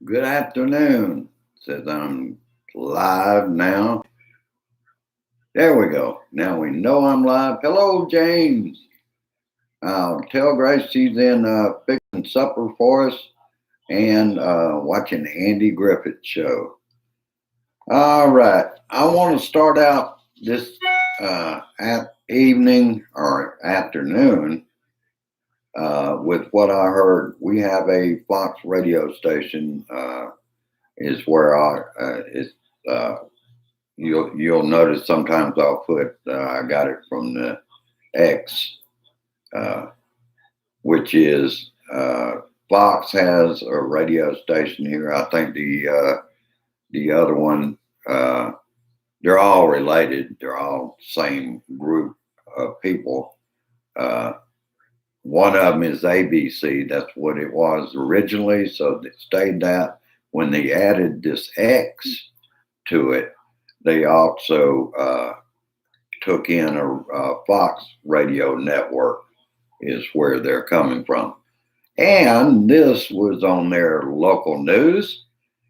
Good afternoon. Says I'm live now. There we go. Now we know I'm live. Hello, James. I'll tell Grace she's in fixing supper for us and watching the Andy Griffith show. All right. I want to start out this evening or afternoon with what I heard. We have a Fox radio station. Is where uh, you'll notice sometimes I'll put I got it from the X, uh, which is Fox has a radio station here. I think the other one they're all related. They're all same group of people. Uh, One of them is ABC. That's what it was originally. So it stayed that. When they added this X to it, they also took in a Fox radio network, is where they're coming from. And this was on their local news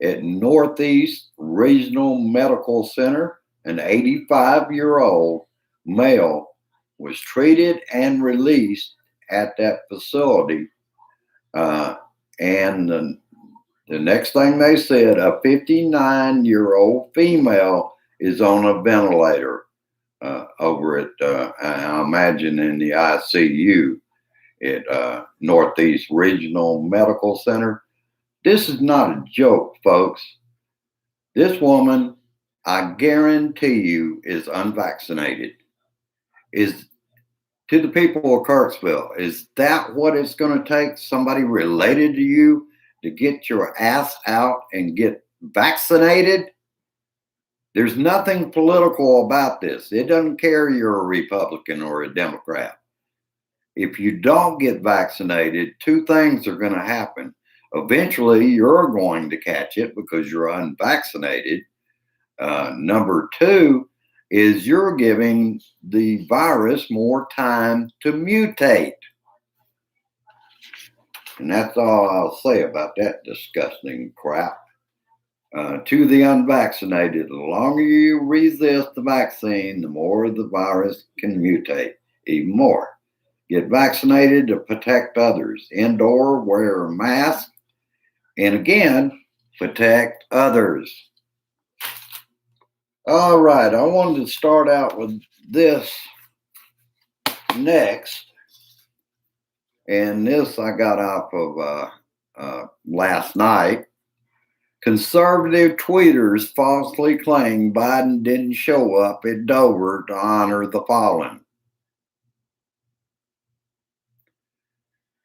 at Northeast Regional Medical Center. An 85-year-old male was treated and released at that facility. And the next thing they said, a 59-year-old female is on a ventilator over at, I imagine, in the ICU at Northeast Regional Medical Center. This is not a joke, folks. This woman, I guarantee you, is unvaccinated. Is to the people of Kirksville, is that what it's going to take? Somebody related to you to get your ass out and get vaccinated? There's nothing political about this. It doesn't care you're a Republican or a Democrat. If you don't get vaccinated, two things are going to happen. Eventually, you're going to catch it because you're unvaccinated. Number two is you're giving the virus more time to mutate. And that's all I'll say about that disgusting crap. To the unvaccinated, the longer you resist the vaccine, the more the virus can mutate even more. Get vaccinated to protect others. Indoor, wear a mask. And again, protect others. All right, I wanted to start out with this next. And this I got off of last night. Conservative tweeters falsely claim Biden didn't show up at Dover to honor the fallen.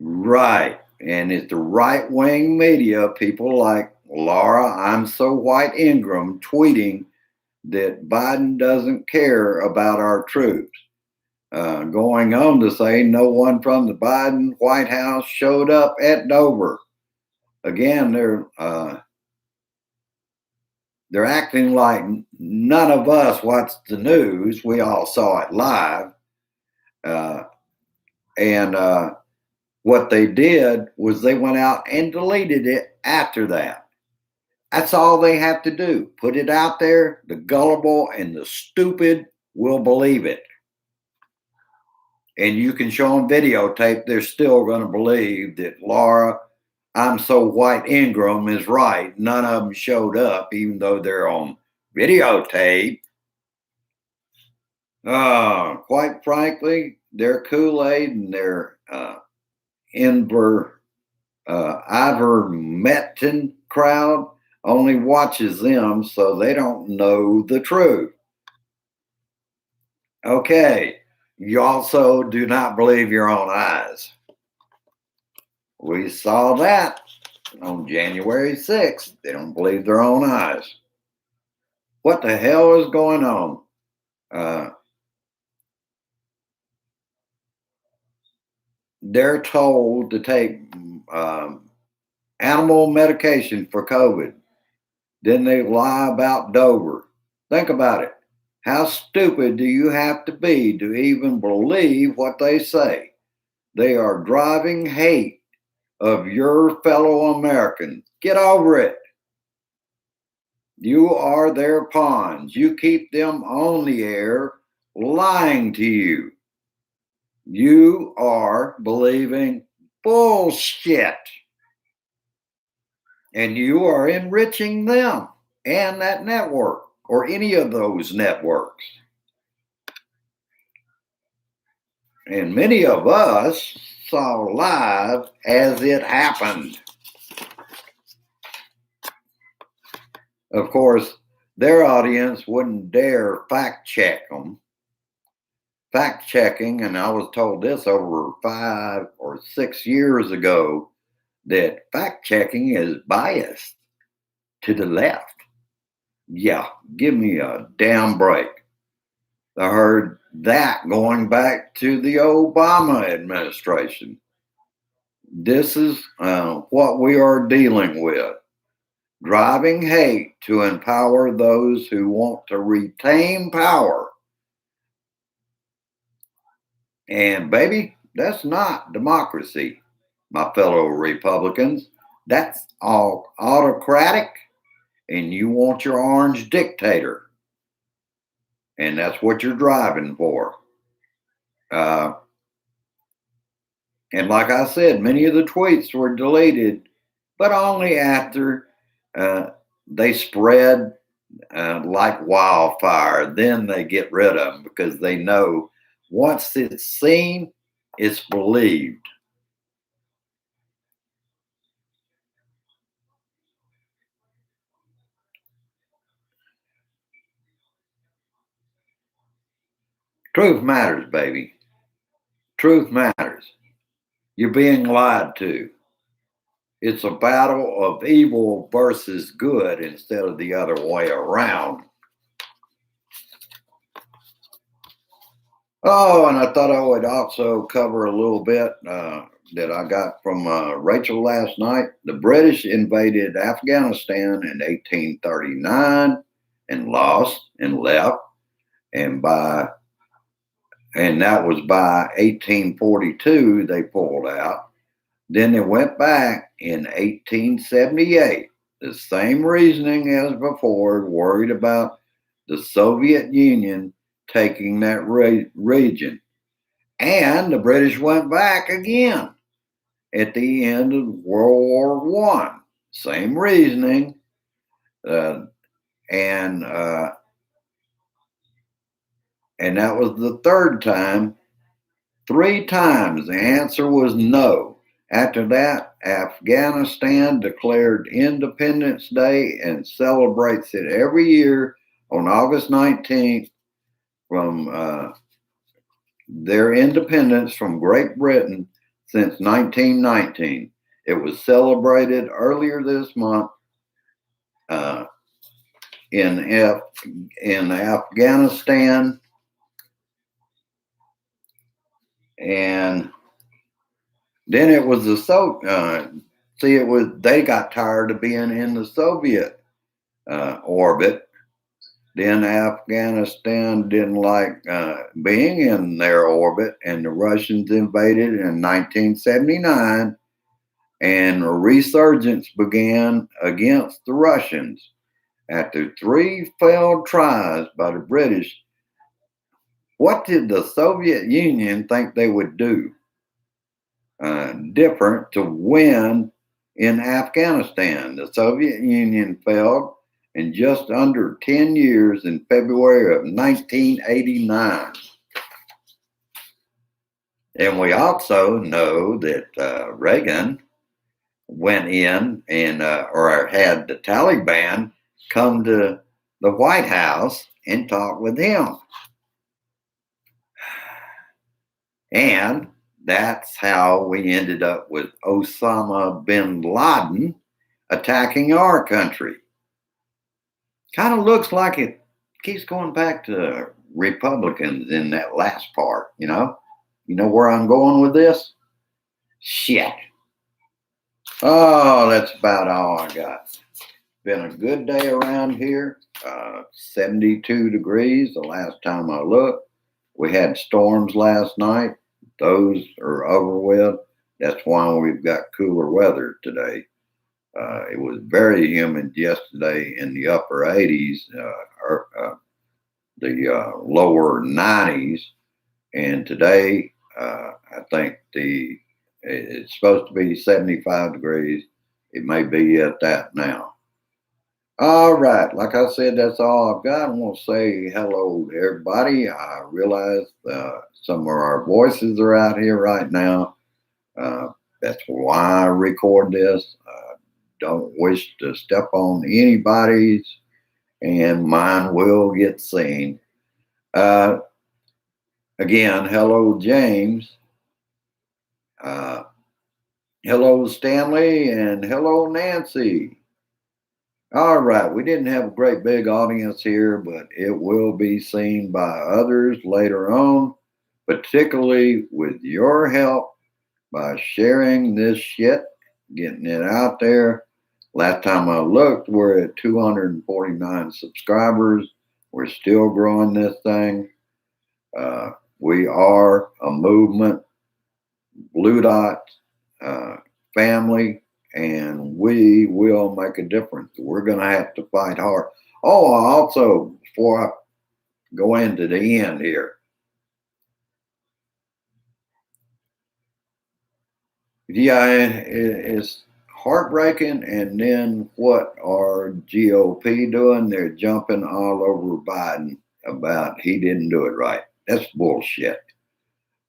Right. And it's the right-wing media, people like Laura I'm So White Ingram, tweeting that Biden doesn't care about our troops. Going on to say no one from the Biden White House showed up at Dover. Again, they're acting like none of us watched the news. We all saw it live. And what they did was they went out and deleted it after that. That's all they have to do. Put it out there. The gullible and the stupid will believe it. And you can show them videotape. They're still going to believe that Laura I'm So White Ingram is right. None of them showed up, even though they're on videotape. Quite frankly, their Kool-Aid and their ivermectin crowd only watches them, so they don't know the truth. Okay, you also do not believe your own eyes. We saw that on January 6th. They don't believe their own eyes. What the hell is going on? They're told to take animal medication for COVID. Then they lie about Dover. Think about it. How stupid do you have to be to even believe what they say? They are driving hate of your fellow Americans. Get over it. You are their pawns. You keep them on the air lying to you. You are believing bullshit. And you are enriching them and that network or any of those networks. And many of us saw live as it happened. Of course, their audience wouldn't dare fact check them. Fact checking, and I was told this over 5 or 6 years ago, that fact checking is biased to the left. Yeah, give me a damn break. I heard that going back to the Obama administration. This is what we are dealing with. Driving hate to empower those who want to retain power. And baby, that's not democracy, my fellow Republicans. That's all autocratic, and you want your orange dictator. And that's what you're driving for. And like I said, many of the tweets were deleted, but only after they spread like wildfire. Then they get rid of them because they know once it's seen, it's believed. Truth matters, baby. Truth matters. You're being lied to. It's a battle of evil versus good instead of the other way around. Oh, and I thought I would also cover a little bit that I got from Rachel last night. The British invaded Afghanistan in 1839 and lost and left, and that was by 1842 they pulled out. Then they went back in 1878. The same reasoning as before, worried about the Soviet Union taking that region. And the British went back again at the end of World War One. Same reasoning. And that was the third time. 3 times the answer was no. After that, Afghanistan declared Independence Day and celebrates it every year on August 19th from their independence from Great Britain since 1919. It was celebrated earlier this month in Afghanistan, and then it was they got tired of being in the Soviet orbit. Then Afghanistan didn't like being in their orbit, and the Russians invaded in 1979, and a resurgence began against the Russians. After 3 failed tries by the British, what did the Soviet Union think they would do different to win in Afghanistan? The Soviet Union failed in just under 10 years in February of 1989. And we also know that Reagan went in and or had the Taliban come to the White House and talk with him. And that's how we ended up with Osama bin Laden attacking our country. Kind of looks like it keeps going back to Republicans in that last part, you know? You know where I'm going with this? Shit. Oh, that's about all I got. Been a good day around here. 72 degrees the last time I looked. We had storms last night. Those are over with. That's why we've got cooler weather today. It was very humid yesterday in the upper 80s, or the lower 90s, and today I think it's supposed to be 75 degrees. It may be at that now. All right, like I said, that's all I've got. I want to say hello to everybody. I realize some of our voices are out here right now. Uh, that's why I record this. Don't wish to step on anybody's, and mine will get seen. Uh, Again, hello, James. Uh, Hello, Stanley, and hello, Nancy. All right, we didn't have a great big audience here, but it will be seen by others later on, particularly with your help by sharing this shit, getting it out there. Last time I looked, we're at 249 subscribers. We're still growing this thing. Uh, we are a movement, Blue Dot uh, family, and we will make a difference. We're going to have to fight hard. Oh, also, before I go into the end here, yeah, it's heartbreaking. And then what are GOP doing? They're jumping all over Biden about he didn't do it right. That's bullshit.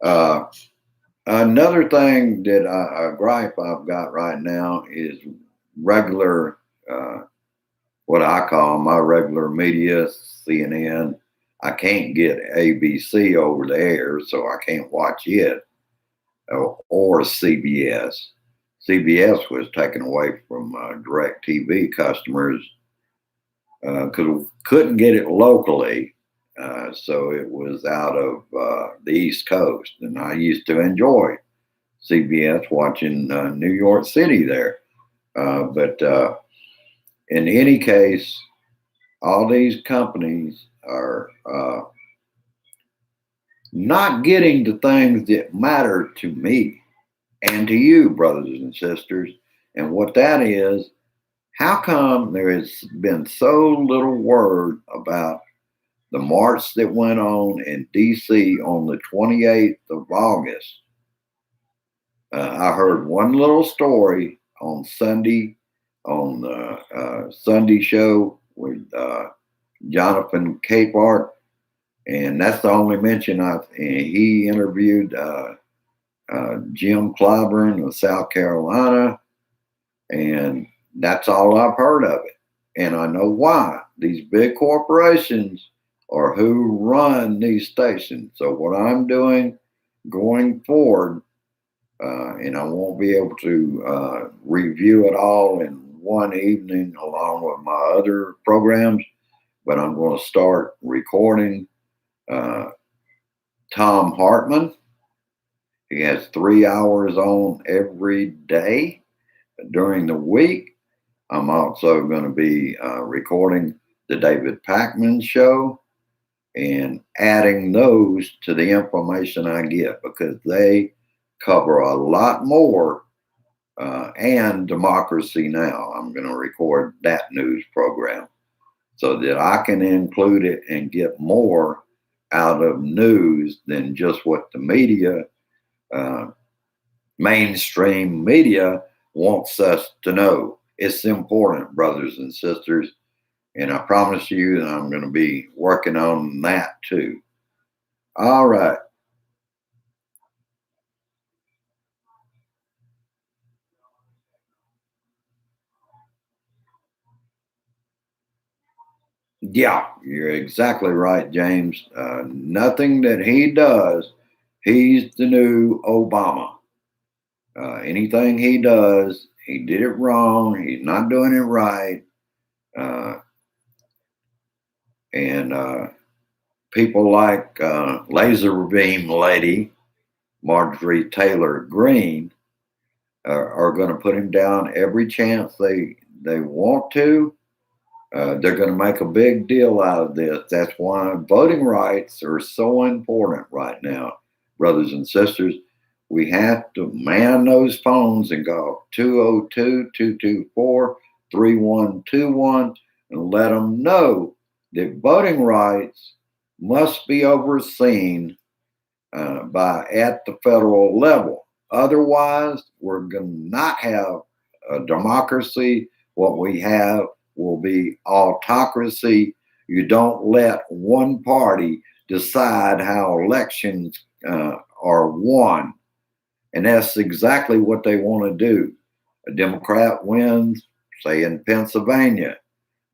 Uh, Another thing that a gripe I've got right now is regular, uh, what I call my regular media, CNN. I can't get ABC over the air, so I can't watch it, or CBS. CBS was taken away from direct TV customers because we couldn't get it locally. So it was out of the East Coast. And I used to enjoy CBS watching New York City there. But in any case, all these companies are not getting the things that matter to me and to you, brothers and sisters. And what that is, how come there has been so little word about the march that went on in DC on the 28th of August? I heard one little story on Sunday on the Sunday show with Jonathan Capehart, and that's the only mention I've. And he interviewed Jim Clyburn of South Carolina, and that's all I've heard of it. And I know why. These big corporations are who run these stations. So what I'm doing going forward, and I won't be able to review it all in one evening along with my other programs, but I'm going to start recording uh, Tom Hartman. He has 3 hours on every day during the week. I'm also going to be recording the David Packman show and adding those to the information I get because they cover a lot more. And Democracy Now! I'm going to record that news program so that I can include it and get more out of news than just what the media, uh, mainstream media, wants us to know. It's important, brothers and sisters. And I promise you that I'm going to be working on that too. All right. Yeah, you're exactly right, James. Nothing that he does, he's the new Obama. Anything he does, he did it wrong. He's not doing it right. Uh, and People like Laser Beam Lady, Marjorie Taylor Greene, are going to put him down every chance they want to. They're going to make a big deal out of this. That's why voting rights are so important right now, brothers and sisters. We have to man those phones and go 202-224-3121 and let them know that voting rights must be overseen by at the federal level. Otherwise, we're going to not have a democracy. What we have will be autocracy. You don't let one party decide how elections are won. And that's exactly what they want to do. A Democrat wins, say in Pennsylvania,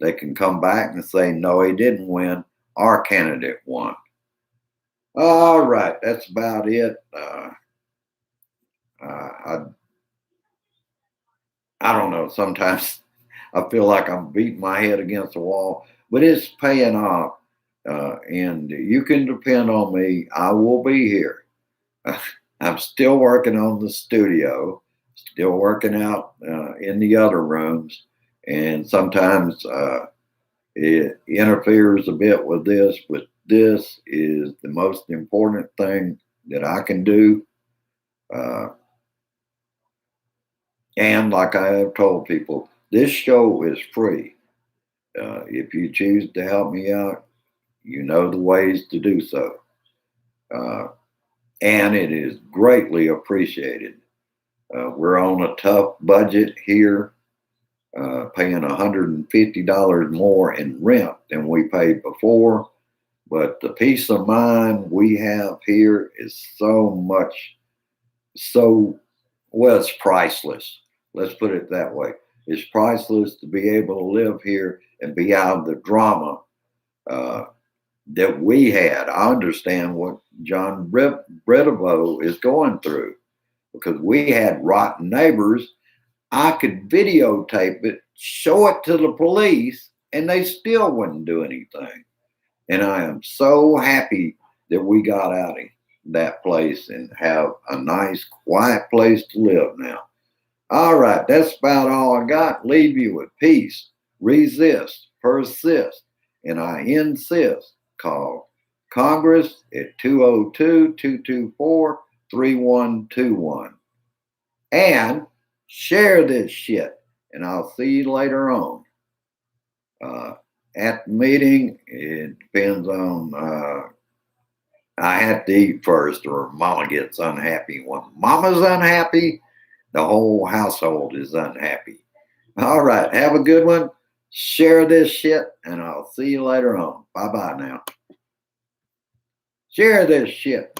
they can come back and say, no, he didn't win. Our candidate won. All right, that's about it. I don't know. Sometimes I feel like I'm beating my head against the wall, but it's paying off. And you can depend on me. I will be here. I'm still working on the studio, still working out in the other rooms, and sometimes it interferes a bit with this, but this is the most important thing that I can do. Uh, and like I have told people, this show is free. If you choose to help me out, you know the ways to do so. Uh, and it is greatly appreciated. We're on a tough budget here, paying $150 more in rent than we paid before. But the peace of mind we have here is so much, so, well, it's priceless. Let's put it that way. It's priceless to be able to live here and be out of the drama uh, that we had. I understand what John Bredevo is going through because we had rotten neighbors. I could videotape it, show it to the police, and they still wouldn't do anything. And I am so happy that we got out of that place and have a nice, quiet place to live now. All right, that's about all I got. Leave you with peace, resist, persist, and I insist. Call Congress at 202-224-3121 and share this shit. And I'll see you later on. At the meeting, it depends on, I have to eat first or mama gets unhappy. When mama's unhappy, the whole household is unhappy. All right, have a good one. Share this shit, and I'll see you later on. Bye bye now. Share this shit.